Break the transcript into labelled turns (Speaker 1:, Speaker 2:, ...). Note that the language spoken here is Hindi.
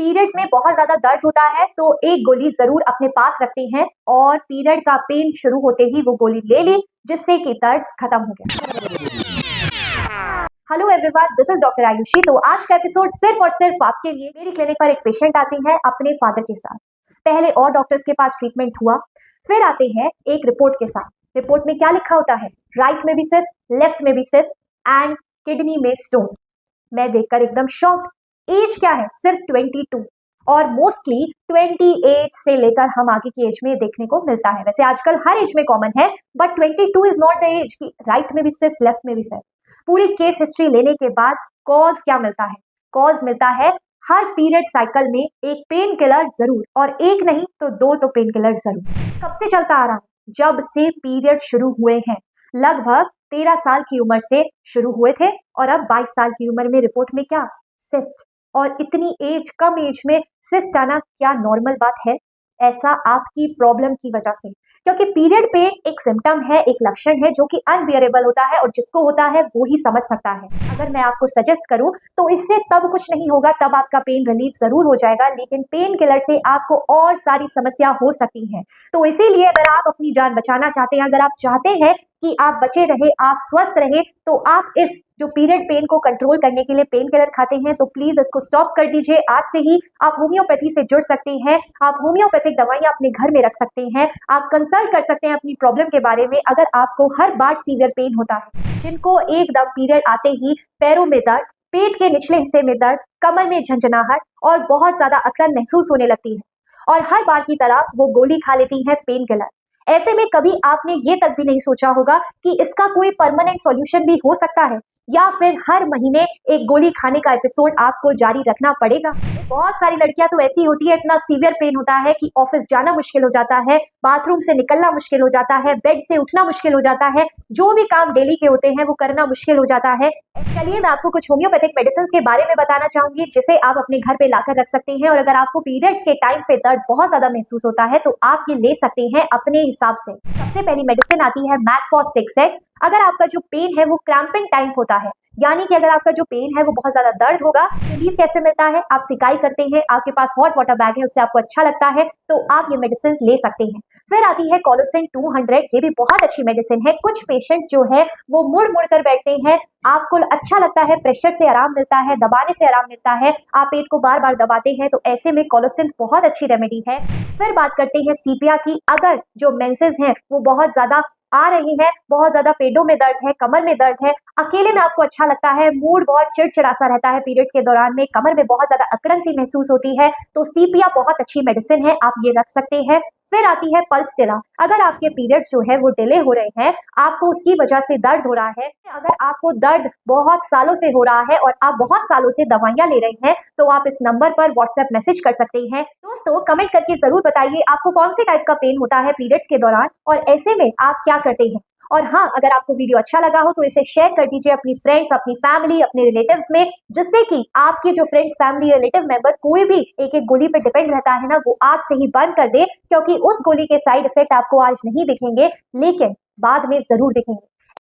Speaker 1: पीरियड्स में बहुत ज्यादा दर्द होता है तो एक गोली जरूर अपने पास रखते हैं और पीरियड का पेन शुरू होते ही वो गोली ले ली जिससे कि दर्द खत्म हो गया। Hello everyone, this is doctor Ayushi. तो आज का एपिसोड सिर्फ और सिर्फ आपके लिए। मेरी क्लिनिक पर एक पेशेंट आती है अपने फादर के साथ। पहले और डॉक्टर्स के पास ट्रीटमेंट हुआ, फिर आते हैं एक रिपोर्ट के साथ। रिपोर्ट में क्या लिखा होता है? राइट में भी सिस्ट, लेफ्ट में भी सिस्ट एंड किडनी में स्टोन। मैं देखकर एकदम शॉक्ड। एज क्या है? सिर्फ 22 और मोस्टली 28 से लेकर हम आगे की एज में देखने को मिलता है। वैसे आजकल हर एज में कॉमन है, but 22 is not the age कि राइट में भी सिस्ट, लेफ्ट में भी सिस्ट। पूरी केस हिस्ट्री लेने के बाद कॉज क्या मिलता है? कॉज मिलता है हर पीरियड साइकिल में एक पेन किलर जरूर, और एक नहीं तो दो तो पेन किलर जरूर। कब से चलता आ रहा है? जब से पीरियड शुरू हुए हैं। लगभग 13 साल की उम्र से शुरू हुए थे और अब 22 साल की उम्र में रिपोर्ट में क्या? सिस्ट। और इतनी एज, कम एज में सिस्ट आना क्या नॉर्मल बात है? ऐसा आपकी प्रॉब्लम की वजह से, क्योंकि पीरियड पेन एक सिम्टम है, एक लक्षण है जो कि अनबियरेबल होता है और जिसको होता है वो ही समझ सकता है। अगर मैं आपको सजेस्ट करूं तो इससे तब कुछ नहीं होगा, तब आपका पेन रिलीफ जरूर हो जाएगा, लेकिन पेन किलर से आपको और सारी समस्या हो सकती है। तो इसीलिए अगर आप अपनी जान बचाना चाहते हैं, अगर आप चाहते हैं कि आप बचे रहे, आप स्वस्थ रहे, तो आप इस जो पीरियड पेन को कंट्रोल करने के लिए पेन किलर खाते हैं तो प्लीज इसको स्टॉप कर दीजिए। आज से ही आप होम्योपैथी से जुड़ सकते हैं। आप होम्योपैथिक दवाइयां अपने घर में रख सकते हैं। आप कंसल्ट कर सकते हैं अपनी प्रॉब्लम के बारे में। अगर आपको हर बार सीवियर पेन होता है, जिनको एकदम पीरियड आते ही पैरों में दर्द, पेट के निचले हिस्से में दर्द, कमर में झंझनाहट और बहुत ज्यादा अकड़न महसूस होने लगती है, और हर बार की तरह वो गोली खा लेती है पेन किलर। ऐसे में कभी आपने ये तक भी नहीं सोचा होगा कि इसका कोई परमानेंट सॉल्यूशन भी हो सकता है, या फिर हर महीने एक गोली खाने का एपिसोड आपको जारी रखना पड़ेगा। बहुत सारी लड़कियां तो ऐसी होती है, इतना सीवियर पेन होता है कि ऑफिस जाना मुश्किल हो जाता है, बाथरूम से निकलना मुश्किल हो जाता है, बेड से उठना मुश्किल हो जाता है, जो भी काम डेली के होते हैं वो करना मुश्किल हो जाता है। चलिए मैं आपको कुछ होम्योपैथिक मेडिसिन के बारे में बताना चाहूंगी जिसे आप अपने घर पे लाकर रख सकते हैं। और अगर आपको पीरियड्स के टाइम पे दर्द बहुत ज्यादा महसूस होता है तो आप ये ले सकते हैं अपने हिसाब से। सबसे पहली मेडिसिन आती है मैकफॉस 6X। अगर आपका जो पेन है वो क्रैम्पिंग टाइप होता है, यानी कि अगर आपका जो पेन है वो बहुत ज्यादा दर्द होगा, रिलीफ कैसे मिलता है? आप सिकाई करते हैं, आपके पास हॉट वाटर बैग है, उससे आपको अच्छा लगता है, तो आप ये मेडिसिन ले सकते हैं। फिर आती है कोलोसिन 200। ये भी बहुत अच्छी मेडिसिन है। कुछ पेशेंट्स जो है वो मुड़ मुड़ कर बैठते हैं, आपको अच्छा लगता है, प्रेशर से आराम मिलता है, दबाने से आराम मिलता है, आप पेट को बार बार दबाते हैं, तो ऐसे में कोलोसिन बहुत अच्छी रेमेडी है। फिर बात करते हैं सीपिया की। अगर जो मेंसेस हैं वो बहुत ज्यादा आ रही है, बहुत ज्यादा पेटों में दर्द है, कमर में दर्द है, अकेले में आपको अच्छा लगता है, मूड बहुत चिड़चिड़ा सा रहता है पीरियड्स के दौरान में, कमर में बहुत ज्यादा अकड़न सी महसूस होती है, तो सीपिया बहुत अच्छी मेडिसिन है, आप ये रख सकते हैं। फिर आती है पल्सटिला। अगर आपके पीरियड्स जो है वो डिले हो रहे हैं, आपको उसकी वजह से दर्द हो रहा है, अगर आपको दर्द बहुत सालों से हो रहा है और आप बहुत सालों से दवाइयां ले रहे हैं, तो आप इस नंबर पर व्हाट्सएप मैसेज कर सकते हैं। दोस्तों कमेंट करके जरूर बताइए आपको कौन से टाइप का पेन होता है पीरियड्स के दौरान, और ऐसे में आप क्या करते हैं। और हाँ, अगर आपको वीडियो अच्छा लगा हो तो इसे शेयर कर दीजिए अपनी फ्रेंड्स, अपनी फैमिली, अपने रिलेटिव्स में, जिससे कि आपके जो फ्रेंड्स, फैमिली, रिलेटिव मेंबर कोई भी एक एक गोली पे डिपेंड रहता है ना, वो आज से ही बंद कर दे, क्योंकि उस गोली के साइड इफेक्ट आपको आज नहीं दिखेंगे लेकिन बाद में जरूर दिखेंगे।